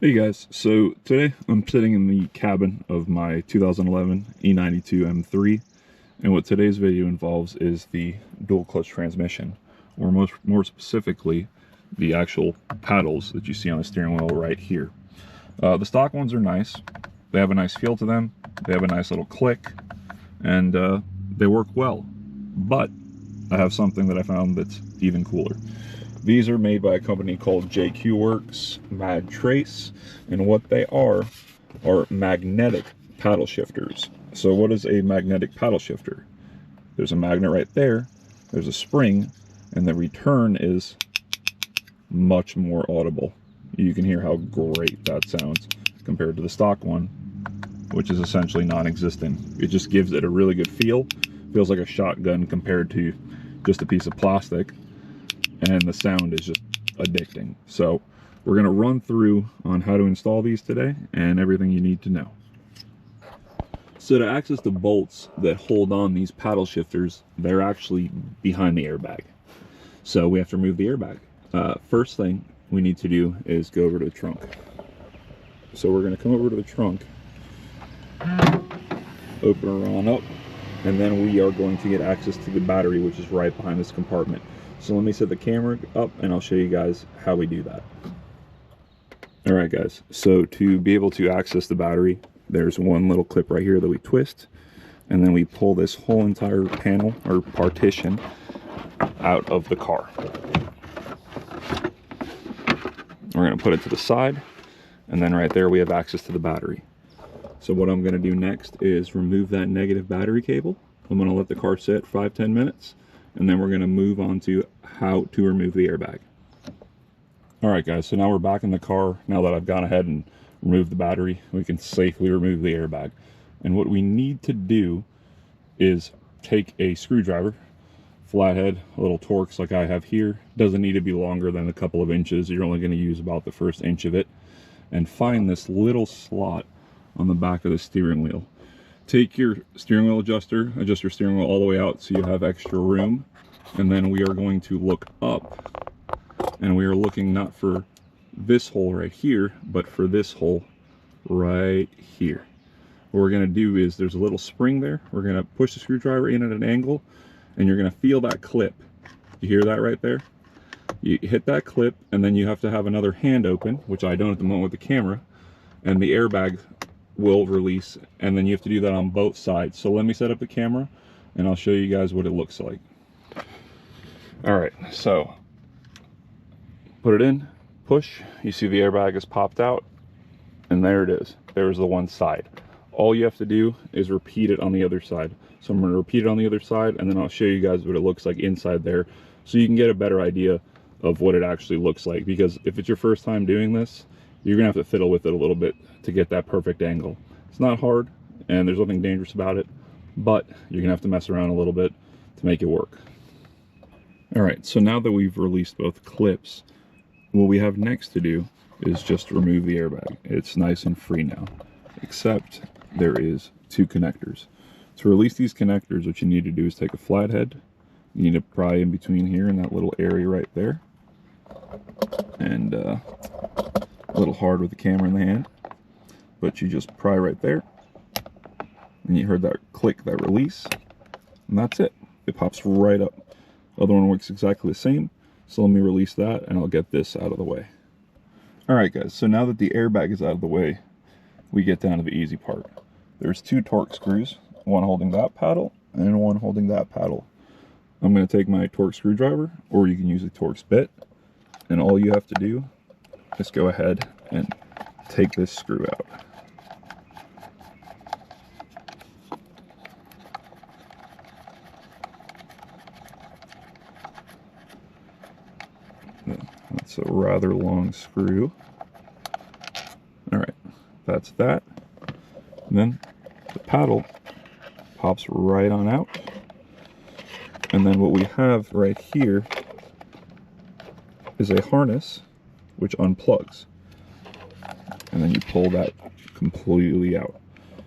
Hey guys, so today I'm sitting in the cabin of my 2011 E92 M3, and what today's video involves is the dual clutch transmission, or more specifically, the actual paddles that you see on the steering wheel right here. The stock ones are nice. They have a nice feel to them. They have a nice little click, and they work well. But I have something that I found that's even cooler. These are made by a company called Werkz Madtrace, and what they are magnetic paddle shifters. So what is a magnetic paddle shifter? There's a magnet right there, there's a spring, and the return is much more audible. You can hear how great that sounds compared to the stock one, which is essentially non-existent. It just gives it a really good feel. Feels like a shotgun compared to just a piece of plastic. And the sound is just addicting. So we're going to run through on how to install these today and everything you need to know. So to access the bolts that hold on these paddle shifters, they're actually behind the airbag. So we have to remove the airbag. First thing we need to do is go over to the trunk. So we're going to come over to the trunk, open her on up, and then we are going to get access to the battery, which is right behind this compartment. So let me set the camera up and I'll show you guys how we do that. Alright guys, so to be able to access the battery, there's one little clip right here that we twist, and then we pull this whole entire panel or partition out of the car. We're going to put it to the side, and then right there we have access to the battery. So what I'm going to do next is remove that negative battery cable. I'm going to let the car sit 5-10 minutes. And then we're going to move on to how to remove the airbag. Alright guys, so now we're back in the car. Now that I've gone ahead and removed the battery, we can safely remove the airbag. And what we need to do is take a screwdriver, flathead, a little Torx like I have here. Doesn't need to be longer than a couple of inches. You're only going to use about the first inch of it. And find this little slot on the back of the steering wheel. Take your steering wheel adjuster, adjust your steering wheel all the way out so you have extra room, and then we are going to look up, and we are looking not for this hole right here, but for this hole right here. What we're going to do is there's a little spring there. We're going to push the screwdriver in at an angle, and you're going to feel that clip. You hear that right there? You hit that clip, and then you have to have another hand open, which I don't at the moment with the camera, and the airbag will release, and then you have to do that on both sides. So let me set up the camera and I'll show you guys what it looks like. Alright, so put it in, push, you see the airbag is popped out, and there it is. There's the one side. All you have to do is repeat it on the other side. So I'm going to repeat it on the other side, and then I'll show you guys what it looks like inside there so you can get a better idea of what it actually looks like, because if it's your first time doing this, you're gonna have to fiddle with it a little bit to get that perfect angle. It's not hard, and there's nothing dangerous about it, but you're gonna have to mess around a little bit to make it work. Alright, so now that we've released both clips, what we have next to do is just remove the airbag. It's nice and free now, except there is two connectors. To release these connectors, what you need to do is take a flathead. You need to pry in between here in that little area right there, and a little hard with the camera in the hand, but you just pry right there, and you heard that click, that release, and that's it. It pops right up. The other one works exactly the same, so let me release that and I'll get this out of the way. Alright guys, so now that the airbag is out of the way, we get down to the easy part. There's two Torx screws, one holding that paddle and one holding that paddle. I'm going to take my Torx screwdriver, or you can use a Torx bit, and all you have to do just go ahead and take this screw out. That's a rather long screw. Alright, that's that. And then the paddle pops right on out. And then what we have right here is a harness which unplugs, and then you pull that completely out.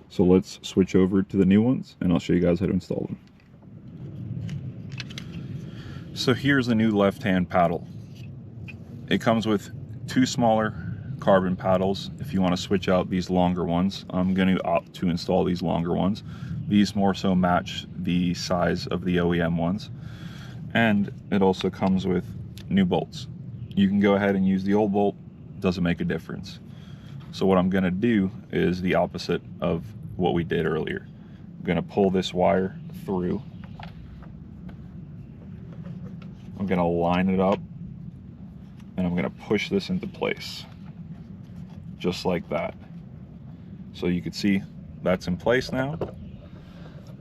So let's switch over to the new ones and I'll show you guys how to install them. So here's the new left-hand paddle. It comes with two smaller carbon paddles, if you want to switch out these longer ones, I'm going to opt to install these longer ones. These more so match the size of the OEM ones. And it also comes with new bolts. You can go ahead and use the old bolt, doesn't make a difference. So what I'm going to do is the opposite of what we did earlier. I'm going to pull this wire through. I'm going to line it up, and I'm going to push this into place, just like that. So you can see that's in place now.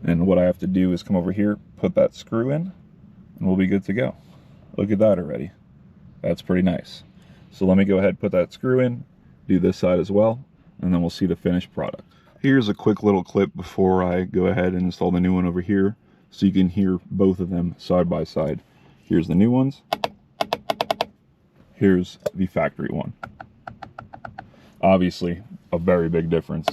And what I have to do is come over here, put that screw in, and we'll be good to go. Look at that already. That's pretty nice. So let me go ahead and put that screw in, do this side as well, and then we'll see the finished product. Here's a quick little clip before I go ahead and install the new one over here, so you can hear both of them side by side. Here's the new ones. Here's the factory one. Obviously, a very big difference.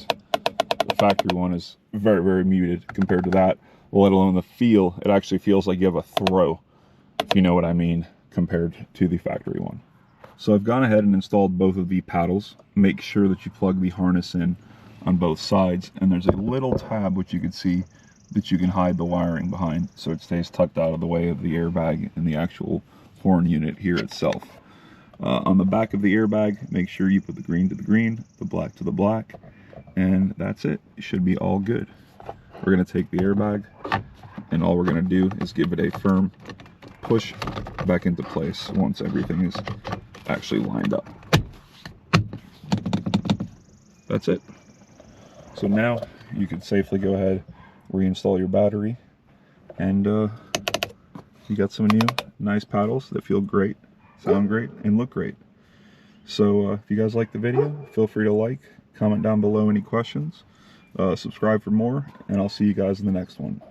The factory one is very, very muted compared to that, let alone the feel. It actually feels like you have a throw, if you know what I mean, compared to the factory one. So I've gone ahead and installed both of the paddles. Make sure that you plug the harness in on both sides, and there's a little tab which you can see that you can hide the wiring behind, so it stays tucked out of the way of the airbag and the actual horn unit here itself. On the back of the airbag, make sure you put the green to the green, the black to the black, and that's it. It should be all good. We're going to take the airbag, and all we're going to do is give it a firm push back into place once everything is actually lined up. That's it. So now you can safely go ahead, reinstall your battery, and you got some new nice paddles that feel great, sound great, and look great. So if you guys like the video, feel free to like, comment down below any questions, subscribe for more, and I'll see you guys in the next one.